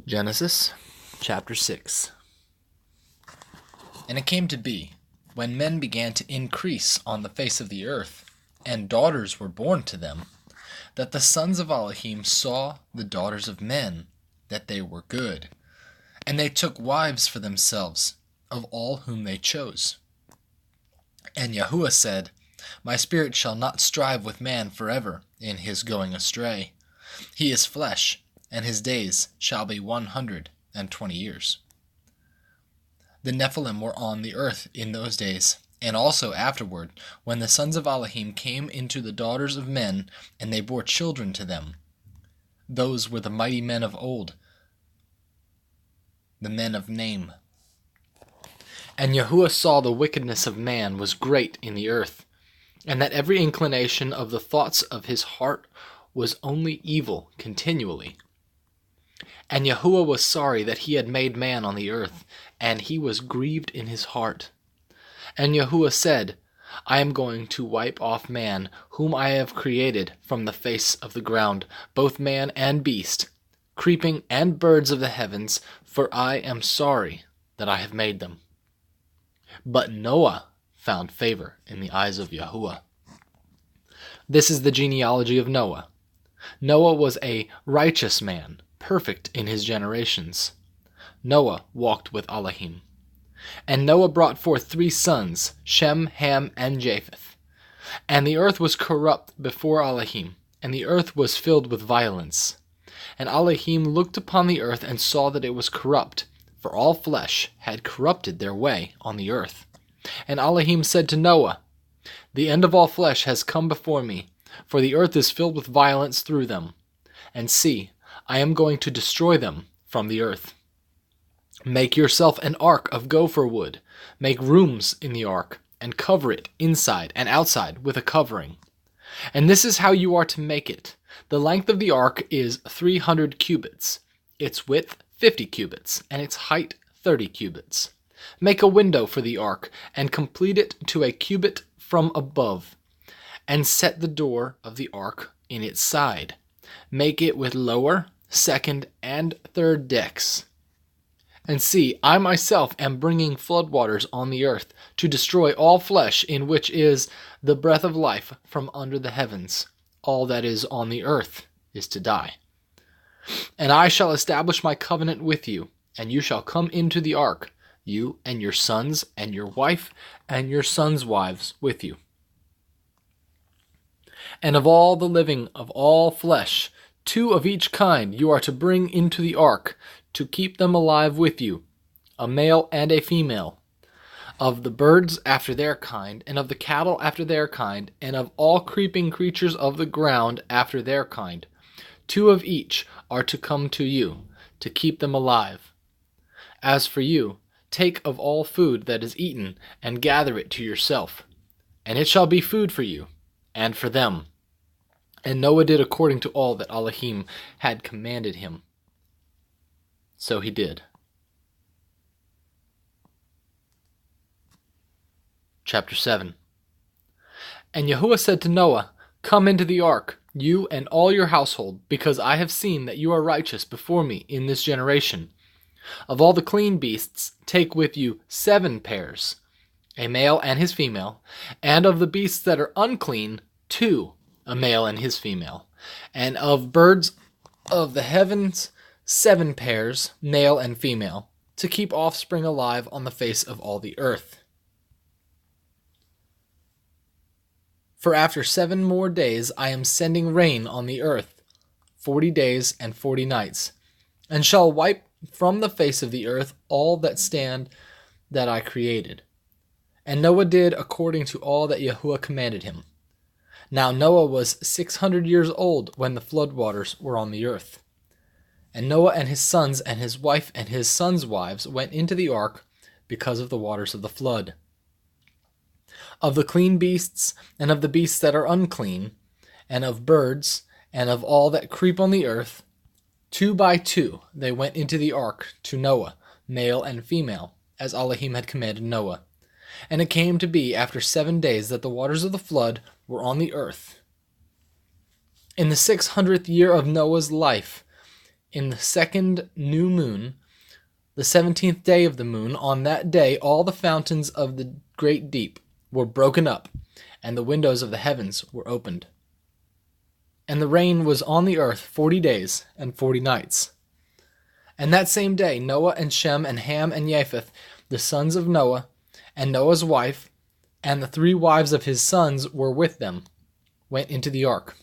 Genesis chapter 6. And it came to be, when men began to increase on the face of the earth, and daughters were born to them, that the sons of Elohim saw the daughters of men, that they were good. And they took wives for themselves, of all whom they chose. And Yahuwah said, My spirit shall not strive with man forever in his going astray. He is flesh, and his days shall be 120 years. The Nephilim were on the earth in those days, and also afterward, when the sons of Elohim came into the daughters of men, and they bore children to them. Those were the mighty men of old, the men of name. And Yahuwah saw the wickedness of man was great in the earth, and that every inclination of the thoughts of his heart was only evil continually. And Yahuwah was sorry that he had made man on the earth, and he was grieved in his heart. And Yahuwah said, I am going to wipe off man, whom I have created from the face of the ground, both man and beast, creeping and birds of the heavens, for I am sorry that I have made them. But Noah found favor in the eyes of Yahuwah. This is the genealogy of Noah. Noah was a righteous man, perfect in his generations. Noah walked with Elohim. And Noah brought forth 3 sons, Shem, Ham, and Japheth. And the earth was corrupt before Elohim, and the earth was filled with violence. And Elohim looked upon the earth and saw that it was corrupt, for all flesh had corrupted their way on the earth. And Elohim said to Noah, The end of all flesh has come before me, for the earth is filled with violence through them. And see, I am going to destroy them from the earth. Make yourself an ark of gopher wood. Make rooms in the ark, and cover it inside and outside with a covering. And this is how you are to make it. The length of the ark is 300 cubits, its width 50 cubits, and its height 30 cubits. Make a window for the ark, and complete it to a cubit from above, and set the door of the ark in its side. Make it with lower, second, and third decks. And see, I myself am bringing floodwaters on the earth to destroy all flesh in which is the breath of life from under the heavens. All that is on the earth is to die. And I shall establish my covenant with you, and you shall come into the ark, you and your sons and your wife and your sons' wives with you. And of all the living of all flesh, 2 of each kind you are to bring into the ark, to keep them alive with you, a male and a female, of the birds after their kind, and of the cattle after their kind, and of all creeping creatures of the ground after their kind. 2 of each are to come to you, to keep them alive. As for you, take of all food that is eaten, and gather it to yourself, and it shall be food for you, and for them. And Noah did according to all that Elohim had commanded him. So he did. Chapter 7. And Yahuwah said to Noah, Come into the ark, you and all your household, because I have seen that you are righteous before me in this generation. Of all the clean beasts, take with you 7 pairs, a male and his female, and of the beasts that are unclean, 2, a male and his female, and of birds of the heavens, 7 pairs, male and female, to keep offspring alive on the face of all the earth. For after 7 more days I am sending rain on the earth, 40 days and 40 nights, and shall wipe from the face of the earth all that stand that I created. And Noah did according to all that Yahuwah commanded him. Now Noah was 600 years old when the floodwaters were on the earth. And Noah and his sons and his wife and his sons' wives went into the ark because of the waters of the flood. Of the clean beasts, and of the beasts that are unclean, and of birds, and of all that creep on the earth, 2 by 2 they went into the ark to Noah, male and female, as Elohim had commanded Noah. And it came to be after 7 days that the waters of the flood were on the earth. In the 600th year of Noah's life, in the second new moon, the 17th day of the moon, on that day all the fountains of the great deep were broken up, and the windows of the heavens were opened. And the rain was on the earth 40 days and 40 nights. And that same day Noah and Shem and Ham and Japheth, the sons of Noah, and Noah's wife, and the 3 wives of his sons were with them, went into the ark.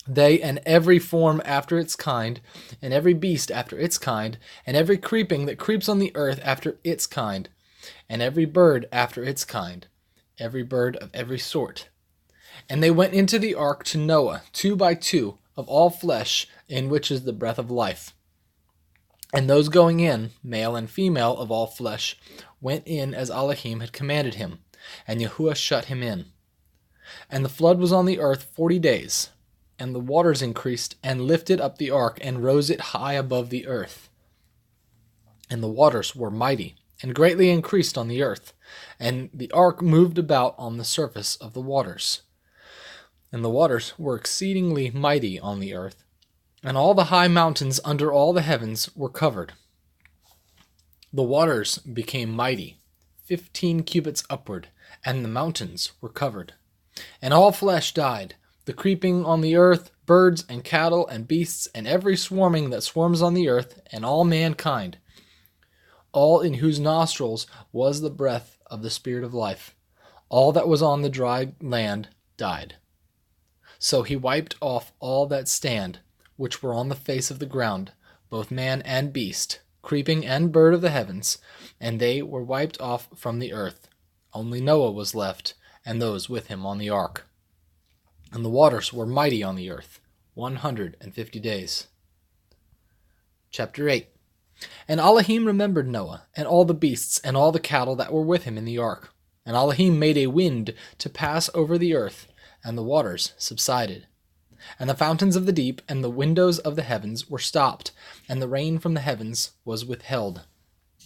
They and every form after its kind, and every beast after its kind, and every creeping that creeps on the earth after its kind, and every bird after its kind, every bird of every sort. And they went into the ark to Noah, 2 by 2, of all flesh, in which is the breath of life. And those going in, male and female of all flesh, went in as Elohim had commanded him, and Yahuwah shut him in. And the flood was on the earth 40 days, and the waters increased, and lifted up the ark, and rose it high above the earth. And the waters were mighty, and greatly increased on the earth, and the ark moved about on the surface of the waters. And the waters were exceedingly mighty on the earth, and all the high mountains under all the heavens were covered. The waters became mighty, 15 cubits upward, and the mountains were covered. And all flesh died, the creeping on the earth, birds and cattle and beasts, and every swarming that swarms on the earth, and all mankind, all in whose nostrils was the breath of the Spirit of life. All that was on the dry land died. So he wiped off all that stand, which were on the face of the ground, both man and beast, creeping and bird of the heavens, and they were wiped off from the earth. Only Noah was left, and those with him on the ark. And the waters were mighty on the earth, 150 days. Chapter 8. And Elohim remembered Noah, and all the beasts, and all the cattle that were with him in the ark. And Elohim made a wind to pass over the earth, and the waters subsided. And the fountains of the deep and the windows of the heavens were stopped, and the rain from the heavens was withheld.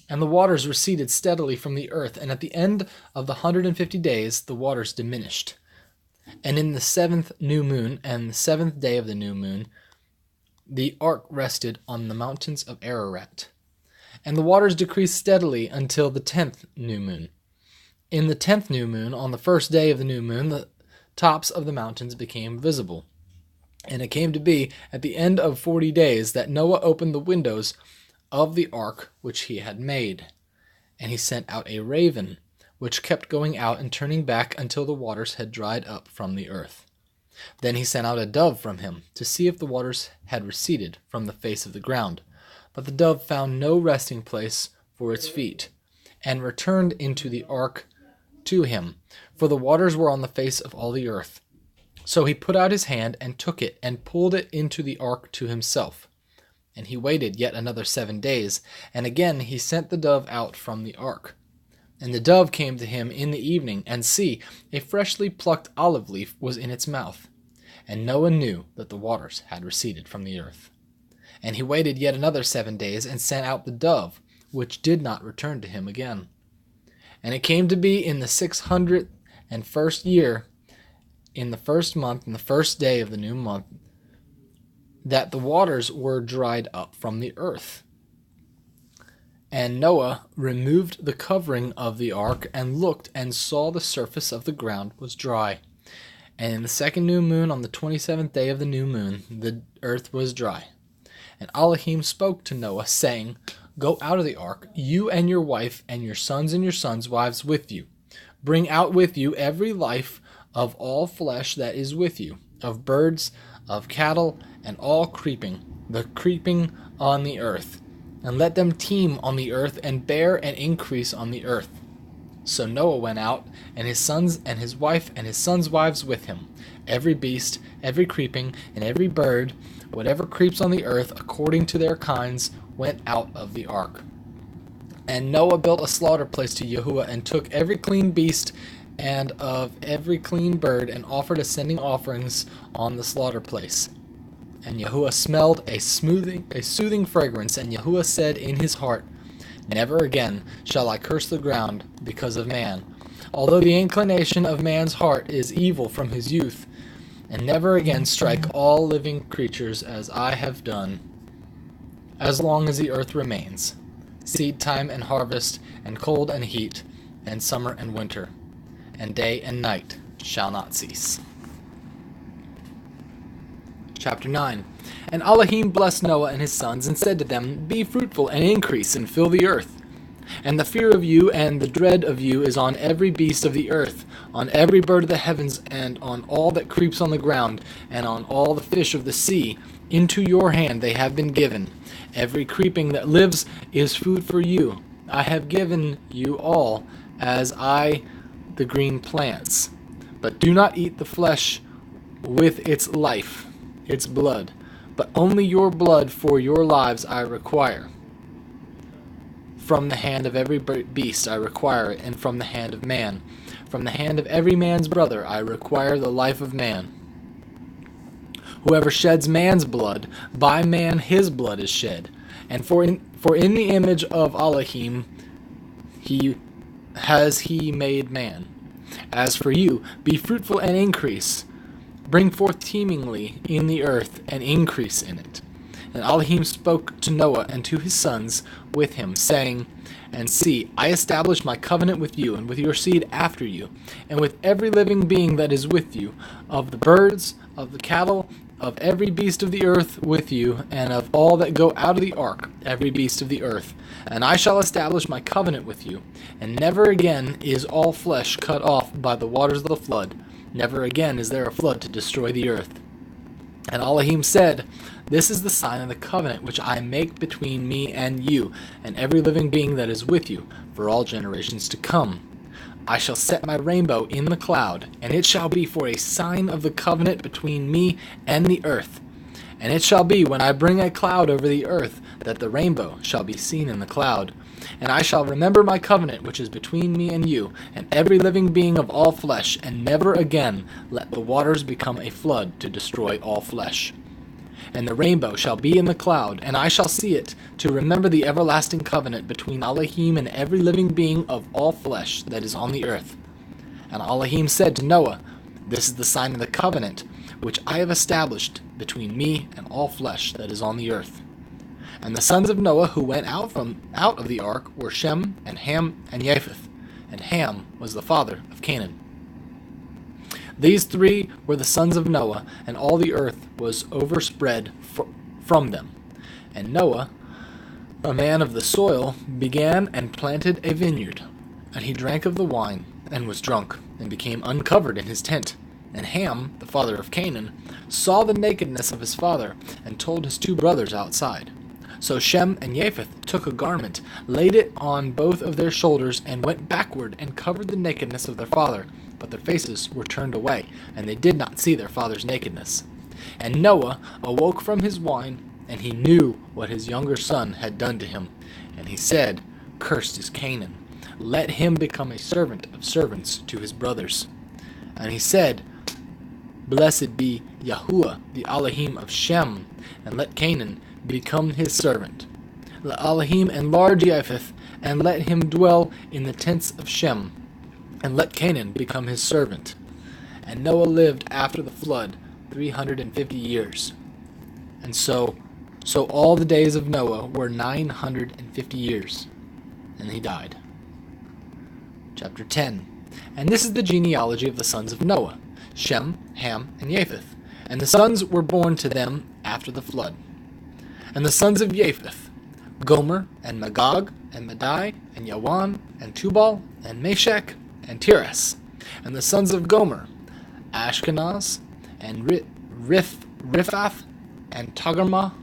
And the waters receded steadily from the earth, and at the end of the 150 days the waters diminished. And in the 7th new moon, and the 7th day of the new moon, the ark rested on the mountains of Ararat. And the waters decreased steadily until the 10th new moon. In the 10th new moon, on the 1st day of the new moon, the tops of the mountains became visible. And it came to be, at the end of 40 days, that Noah opened the windows of the ark which he had made. And he sent out a raven, which kept going out and turning back until the waters had dried up from the earth. Then he sent out a dove from him, to see if the waters had receded from the face of the ground. But the dove found no resting place for its feet, and returned into the ark to him, for the waters were on the face of all the earth. So he put out his hand, and took it, and pulled it into the ark to himself. And he waited yet another 7 days, and again he sent the dove out from the ark. And the dove came to him in the evening, and see, a freshly plucked olive leaf was in its mouth. And Noah knew that the waters had receded from the earth. And he waited yet another 7 days, and sent out the dove, which did not return to him again. And it came to be in the 601st year, in the 1st month, in the 1st day of the new month, that the waters were dried up from the earth. And Noah removed the covering of the ark, and looked, and saw the surface of the ground was dry. And in the 2nd new moon, on the 27th day of the new moon, the earth was dry. And Elohim spoke to Noah, saying, Go out of the ark, you and your wife, and your sons' wives with you. Bring out with you every life of all flesh that is with you, of birds, of cattle, and all creeping, the creeping on the earth. And let them teem on the earth, and bear and increase on the earth. So Noah went out, and his sons and his wife and his sons' wives with him, every beast, every creeping, and every bird, whatever creeps on the earth according to their kinds, went out of the ark. And Noah built a slaughter place to Yahuwah, and took every clean beast and of every clean bird, and offered ascending offerings on the slaughter place. And Yahuwah smelled a soothing fragrance, and Yahuwah said in his heart, Never again shall I curse the ground because of man, although the inclination of man's heart is evil from his youth, and never again strike all living creatures as I have done. as long as the earth remains, seed time and harvest, and cold and heat, and summer and winter, and day and night shall not cease. Chapter 9. And Elohim blessed Noah and his sons, and said to them, Be fruitful and increase, and fill the earth. And the fear of you and the dread of you is on every beast of the earth, on every bird of the heavens, and on all that creeps on the ground, and on all the fish of the sea. Into your hand they have been given. Every creeping that lives is food for you. I have given you all, as I the green plants. But do not eat the flesh with its life, its blood, but only your blood for your lives I require. From the hand of every beast I require it, and from the hand of man. From the hand of every man's brother I require the life of man. Whoever sheds man's blood, by man his blood is shed. And for in the image of Elohim he made man. As for you, be fruitful and increase. Bring forth teemingly in the earth, and increase in it. And Elohim spoke to Noah and to his sons with him, saying, And see, I establish my covenant with you, and with your seed after you, and with every living being that is with you, of the birds, of the cattle, of every beast of the earth with you, and of all that go out of the ark, every beast of the earth. And I shall establish my covenant with you, and never again is all flesh cut off by the waters of the flood. Never again is there a flood to destroy the earth. And Elohim said, This is the sign of the covenant which I make between me and you, and every living being that is with you, for all generations to come. I shall set my rainbow in the cloud, and it shall be for a sign of the covenant between me and the earth. And it shall be, when I bring a cloud over the earth, that the rainbow shall be seen in the cloud. And I shall remember my covenant which is between me and you, and every living being of all flesh, and never again let the waters become a flood to destroy all flesh. And the rainbow shall be in the cloud, and I shall see it, to remember the everlasting covenant between Elohim and every living being of all flesh that is on the earth. And Elohim said to Noah, This is the sign of the covenant which I have established between me and all flesh that is on the earth. And the sons of Noah who went out of the ark were Shem and Ham and Japheth, and Ham was the father of Canaan. These three were the sons of Noah, and all the earth was overspread from them. And Noah, a man of the soil, began and planted a vineyard. And he drank of the wine, and was drunk, and became uncovered in his tent. And Ham, the father of Canaan, saw the nakedness of his father, and told his two brothers outside. So Shem and Japheth took a garment, laid it on both of their shoulders, and went backward, and covered the nakedness of their father. But their faces were turned away, and they did not see their father's nakedness. And Noah awoke from his wine, and he knew what his younger son had done to him. And he said, Cursed is Canaan. Let him become a servant of servants to his brothers. And he said, Blessed be Yahuwah, the Elohim of Shem, and let Canaan become his servant. Let Elohim enlarge Japheth, and let him dwell in the tents of Shem, and let Canaan become his servant. And Noah lived after the flood 350 years. And so all the days of Noah were 950 years, and he died. Chapter 10. And this is the genealogy of the sons of Noah, Shem, Ham, and Japheth. And the sons were born to them after the flood. And the sons of Japheth, Gomer, and Magog, and Madai, and Yawan, and Tubal, and Meshech, and Tiras. And the sons of Gomer, Ashkenaz, and Riphath, and Togarmah.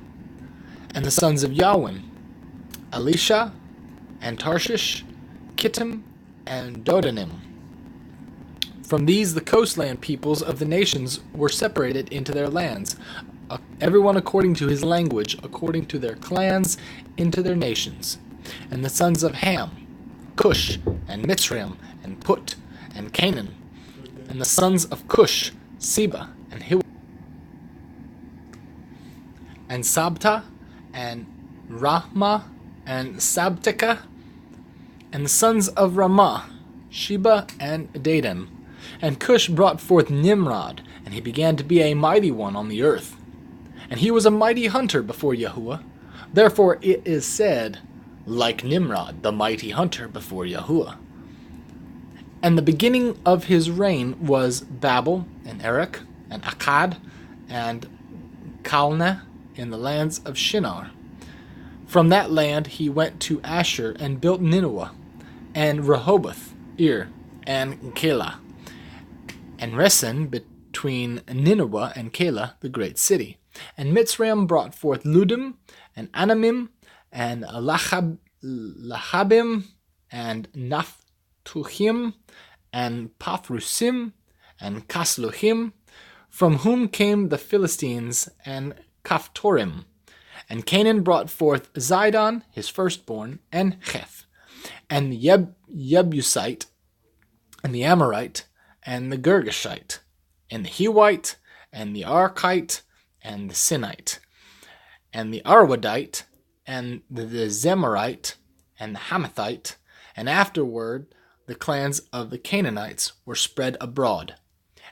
And the sons of Yawin, Elisha, and Tarshish, Kittim, and Dodanim. From these the coastland peoples of the nations were separated into their lands, everyone according to his language, according to their clans, into their nations. And the sons of Ham, Cush, and Mitzrayim, and Put, and Canaan. And the sons of Cush, Seba, and Hiwah, and Sabta, and Rahmah, and Sabteka. And the sons of Ramah, Sheba, and Dedan. And Cush brought forth Nimrod, and he began to be a mighty one on the earth. And he was a mighty hunter before Yahuwah, Therefore it is said, like Nimrod, the mighty hunter before Yahuwah. And the beginning of his reign was Babel, and Erech, and Akkad, and Calneh in the lands of Shinar. From that land he went to Ashur and built Nineveh, and Rehoboth, Ir, and Keilah, and Resen between Nineveh and Keilah, the great city. And Mitzrayim brought forth Ludim, and Anamim, and Lahabim, and Naphtuhim, and Pathrusim, and Kasluhim, from whom came the Philistines, and Kaphtorim. And Canaan brought forth Zidon, his firstborn, and Heth, and the Jebusite, and the Amorite, and the Girgashite, and the Hewite, and the Arkite, and the Sinite, and the Arwadite, and the Zemarite, and the Hamathite, and afterward the clans of the Canaanites were spread abroad.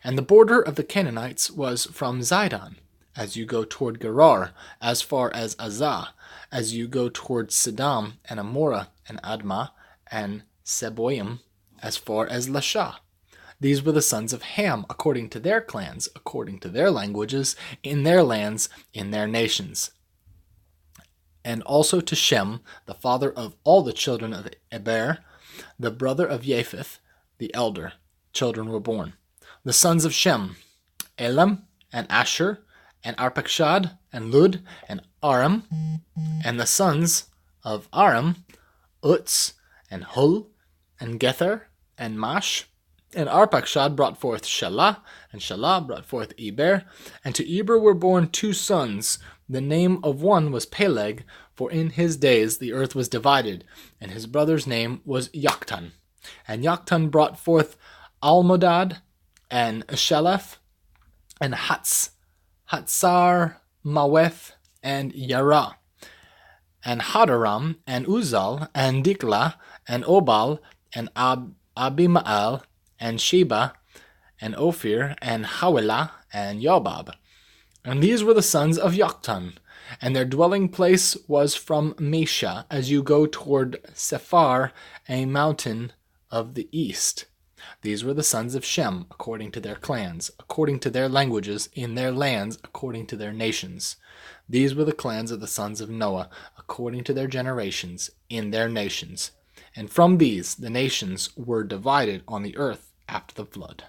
And the border of the Canaanites was from Zidon, as you go toward Gerar, as far as Azah, as you go toward Sidom, and Amorah, and Admah, and Seboim, as far as Lasha. These were the sons of Ham, according to their clans, according to their languages, in their lands, in their nations. And also to Shem, the father of all the children of Eber, the brother of Japheth, the elder, children were born. The sons of Shem, Elam, and Asher, and Arpachshad, and Lud, and Aram. And the sons of Aram, Utz, and Hul, and Gether, and Mash. And Arpachshad brought forth Shelah, and Shelah brought forth Eber. And to Eber were born 2 sons. The name of one was Peleg, for in his days the earth was divided, and his brother's name was Yoktan. And Yoktan brought forth Almodad, and Sheleph, and Hatzar Maweth, and Yara, and Hadaram, and Uzal, and Diklah, and Obal, and Abimael, and Sheba, and Ophir, and Hawilah, and Yobab. And these were the sons of Yoktan, and their dwelling place was from Mesha, as you go toward Sephar, a mountain of the east. These were the sons of Shem, according to their clans, according to their languages, in their lands, according to their nations. These were the clans of the sons of Noah, according to their generations, in their nations. And from these the nations were divided on the earth after the flood.